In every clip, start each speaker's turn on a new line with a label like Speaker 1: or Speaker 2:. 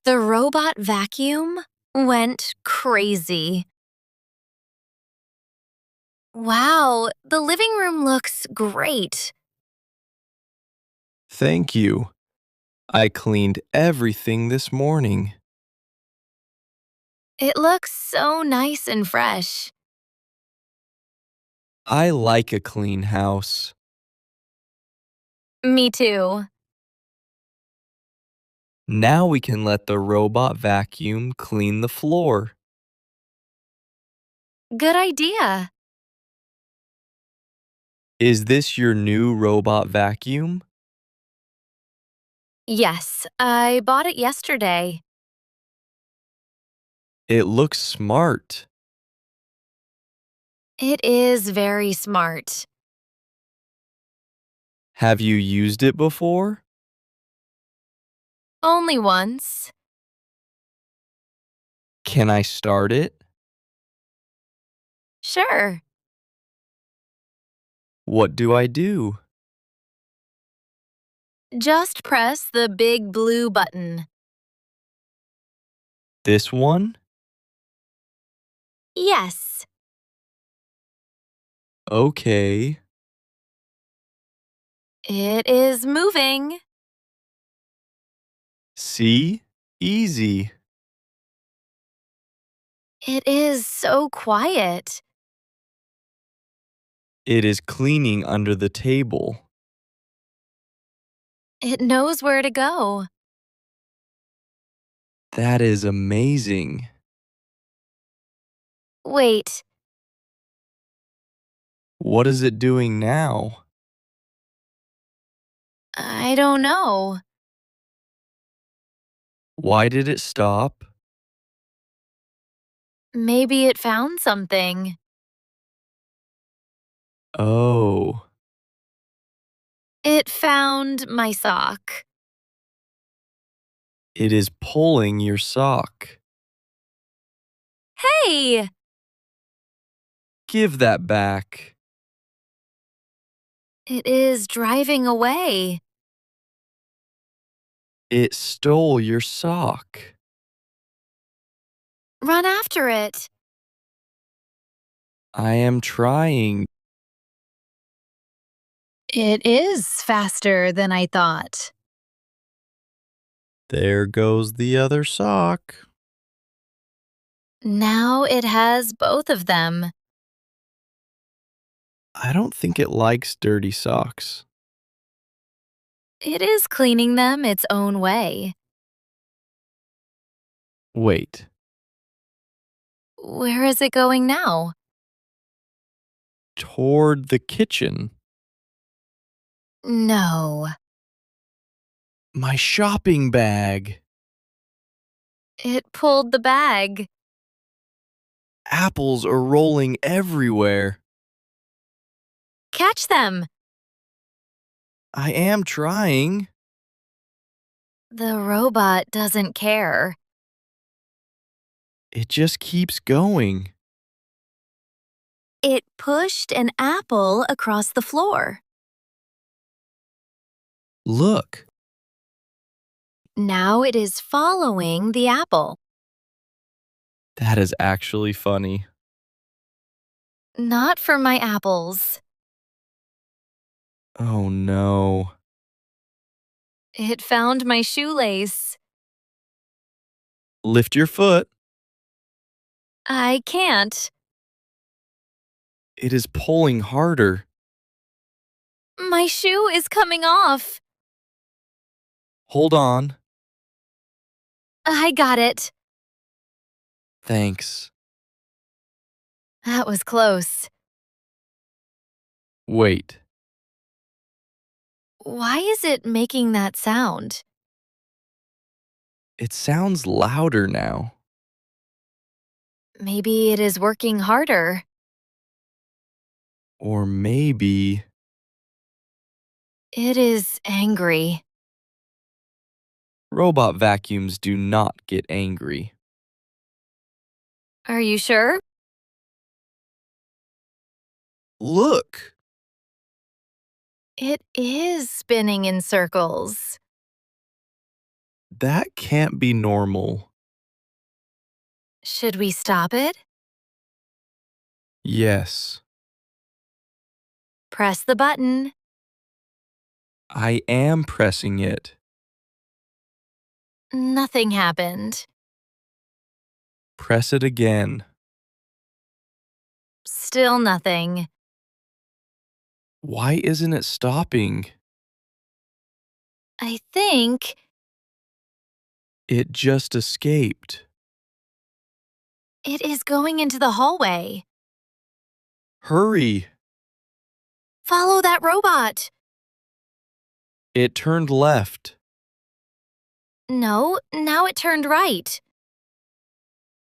Speaker 1: The robot vacuum went crazy. Wow, the living room looks great.
Speaker 2: Thank you. I cleaned everything this morning.
Speaker 1: It looks so nice and fresh.
Speaker 2: I like a clean house.
Speaker 1: Me too.
Speaker 2: Now we can let the robot vacuum clean the floor.
Speaker 1: Good idea.
Speaker 2: Is this your new robot vacuum?
Speaker 1: Yes, I bought it yesterday.
Speaker 2: It looks smart.
Speaker 1: It is very smart.
Speaker 2: Have you used it before?
Speaker 1: Only once.
Speaker 2: Can I start it?
Speaker 1: Sure.
Speaker 2: What do I do?
Speaker 1: Just press the big blue button.
Speaker 2: This one?
Speaker 1: Yes.
Speaker 2: Okay.
Speaker 1: It is moving.
Speaker 2: See? Easy.
Speaker 1: It is so quiet.
Speaker 2: It is cleaning under the table.
Speaker 1: It knows where to go.
Speaker 2: That is amazing.
Speaker 1: Wait,
Speaker 2: What is it doing now?
Speaker 1: I don't know.
Speaker 2: Why did it stop?
Speaker 1: Maybe it found something.
Speaker 2: Oh,
Speaker 1: It found my sock.
Speaker 2: it is pulling your sock.
Speaker 1: Hey!
Speaker 2: Give that back.
Speaker 1: It is driving away.
Speaker 2: It stole your sock.
Speaker 1: Run after it.
Speaker 2: I am trying.
Speaker 3: It is faster than I thought.
Speaker 2: There goes the other sock.
Speaker 1: Now it has both of them.
Speaker 2: I don't think it likes dirty socks.
Speaker 1: It is cleaning them its own way.
Speaker 2: Wait,
Speaker 1: Where is it going now?
Speaker 2: toward the kitchen.
Speaker 1: No.
Speaker 2: My shopping bag.
Speaker 1: It pulled the bag.
Speaker 2: Apples are rolling everywhere.
Speaker 1: Catch them.
Speaker 2: I am trying.
Speaker 1: The robot doesn't care.
Speaker 2: It just keeps going.
Speaker 1: It pushed an apple across the floor.
Speaker 2: Look,
Speaker 1: Now it is following the apple.
Speaker 2: that is actually funny.
Speaker 1: Not for my apples.
Speaker 2: Oh no.
Speaker 1: It found my shoelace.
Speaker 2: Lift your foot.
Speaker 1: I can't.
Speaker 2: It is pulling harder.
Speaker 1: My shoe is coming off.
Speaker 2: Hold on.
Speaker 1: I got it.
Speaker 2: Thanks.
Speaker 1: That was close.
Speaker 2: Wait,
Speaker 1: Why is it making that sound?
Speaker 2: it sounds louder now.
Speaker 1: Maybe it is working harder.
Speaker 2: Or maybe
Speaker 1: It is angry.
Speaker 2: robot vacuums do not get angry.
Speaker 1: Are you sure?
Speaker 2: Look,
Speaker 1: It is spinning in circles.
Speaker 2: That can't be normal.
Speaker 1: Should we stop it?
Speaker 2: Yes,
Speaker 1: Press the button.
Speaker 2: I am pressing it.
Speaker 1: Nothing happened.
Speaker 2: Press it again.
Speaker 1: Still nothing.
Speaker 2: Why isn't it stopping?
Speaker 1: I think
Speaker 2: It just escaped.
Speaker 1: it is going into the hallway.
Speaker 2: Hurry!
Speaker 1: Follow that robot.
Speaker 2: It turned left.
Speaker 1: No, now it turned right.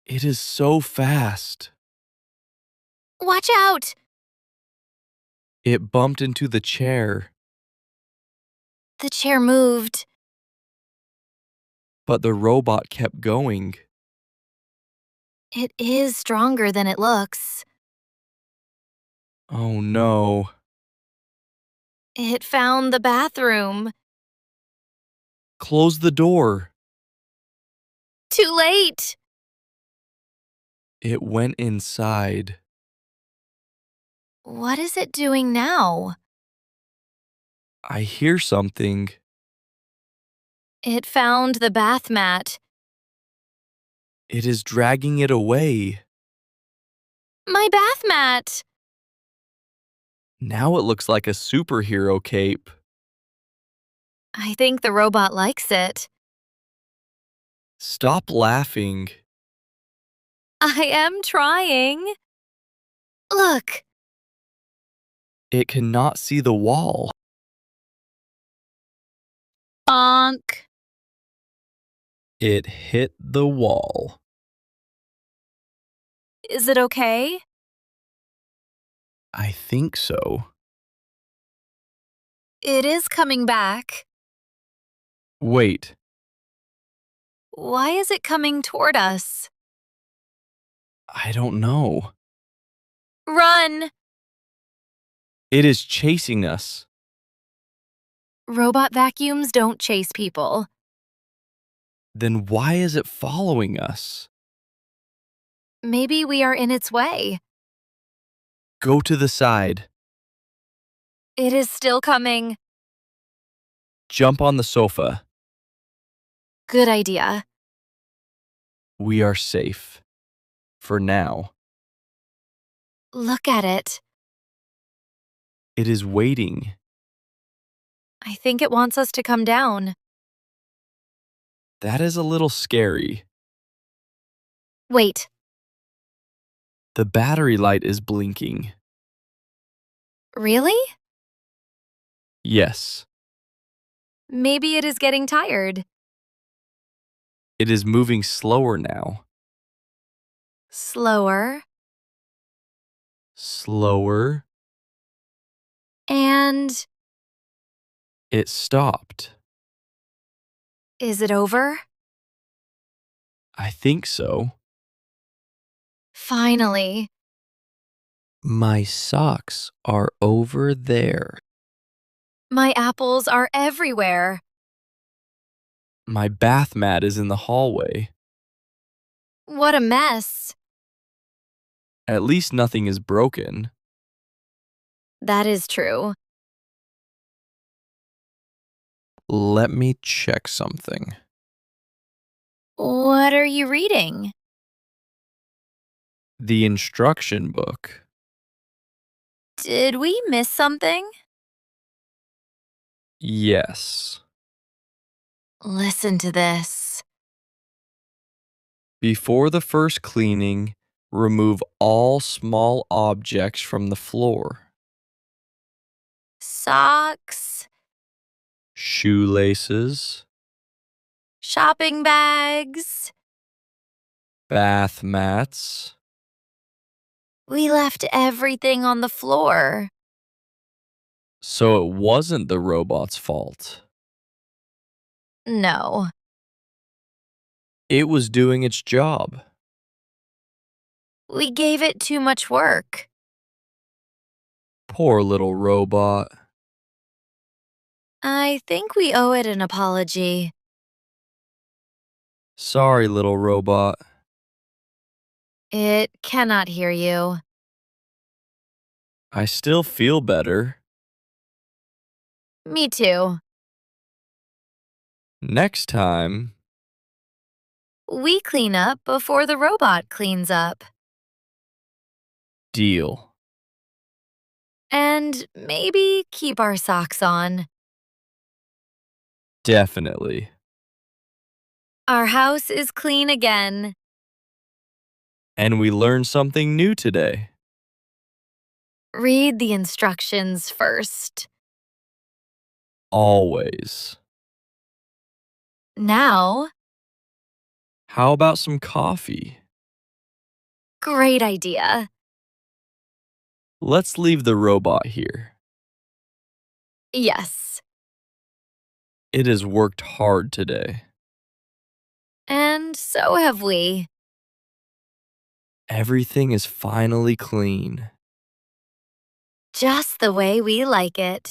Speaker 2: It is so fast.
Speaker 1: Watch out!
Speaker 2: It bumped into the chair,
Speaker 1: The chair moved.
Speaker 2: but the robot kept going.
Speaker 1: It is stronger than it looks.
Speaker 2: Oh no.
Speaker 1: It found the bathroom.
Speaker 2: Close the door.
Speaker 1: Too late.
Speaker 2: It went inside.
Speaker 1: What is it doing now?
Speaker 2: I hear something.
Speaker 1: It found the bath mat.
Speaker 2: It is dragging it away.
Speaker 1: My bath mat!
Speaker 2: Now it looks like a superhero cape.
Speaker 1: I think the robot likes it.
Speaker 2: Stop laughing.
Speaker 1: I am trying. Look,
Speaker 2: It cannot see the wall.
Speaker 1: bonk.
Speaker 2: It hit the wall.
Speaker 1: Is it okay?
Speaker 2: I think so.
Speaker 1: It is coming back.
Speaker 2: Wait,
Speaker 1: Why is it coming toward us?
Speaker 2: I don't know.
Speaker 1: Run!
Speaker 2: It is chasing us.
Speaker 1: Robot vacuums don't chase people.
Speaker 2: Then why is it following us?
Speaker 1: Maybe we are in its way.
Speaker 2: Go to the side.
Speaker 1: It is still coming.
Speaker 2: Jump on the sofa.
Speaker 1: Good idea.
Speaker 2: We are safe. For now.
Speaker 1: Look at it.
Speaker 2: It is waiting.
Speaker 1: I think it wants us to come down.
Speaker 2: That is a little scary.
Speaker 1: Wait,
Speaker 2: The battery light is blinking.
Speaker 1: really?
Speaker 2: Yes,
Speaker 1: Maybe it is getting tired.
Speaker 2: it is moving slower now.
Speaker 1: Slower.
Speaker 2: Slower.
Speaker 1: And
Speaker 2: It stopped.
Speaker 1: is it over?
Speaker 2: I think so.
Speaker 1: Finally.
Speaker 2: My socks are over there.
Speaker 1: My apples are everywhere.
Speaker 2: My bath mat is in the hallway.
Speaker 1: What a mess.
Speaker 2: At least nothing is broken.
Speaker 1: That is true.
Speaker 2: Let me check something.
Speaker 1: What are you reading?
Speaker 2: The instruction book.
Speaker 1: Did we miss something?
Speaker 2: Yes.
Speaker 1: Listen to this.
Speaker 2: Before the first cleaning, remove all small objects from the floor.
Speaker 1: Socks,
Speaker 2: Shoelaces,
Speaker 1: shopping bags.
Speaker 2: bath mats.
Speaker 1: We left everything on the floor.
Speaker 2: So it wasn't the robot's fault.
Speaker 1: No,
Speaker 2: It was doing its job.
Speaker 1: we gave it too much work.
Speaker 2: Poor little robot.
Speaker 1: I think we owe it an apology.
Speaker 2: Sorry, little robot.
Speaker 1: It cannot hear you.
Speaker 2: I still feel better.
Speaker 1: Me too.
Speaker 2: Next time,
Speaker 1: We clean up before the robot cleans up.
Speaker 2: deal.
Speaker 1: And maybe keep our socks on.
Speaker 2: Definitely.
Speaker 1: Our house is clean again.
Speaker 2: And we learned something new today.
Speaker 1: Read the instructions first.
Speaker 2: Always.
Speaker 1: Now,
Speaker 2: How about some coffee?
Speaker 1: great idea.
Speaker 2: Let's leave the robot here.
Speaker 1: Yes.
Speaker 2: It has worked hard today.
Speaker 1: And so have we.
Speaker 2: Everything is finally clean.
Speaker 1: Just the way we like it.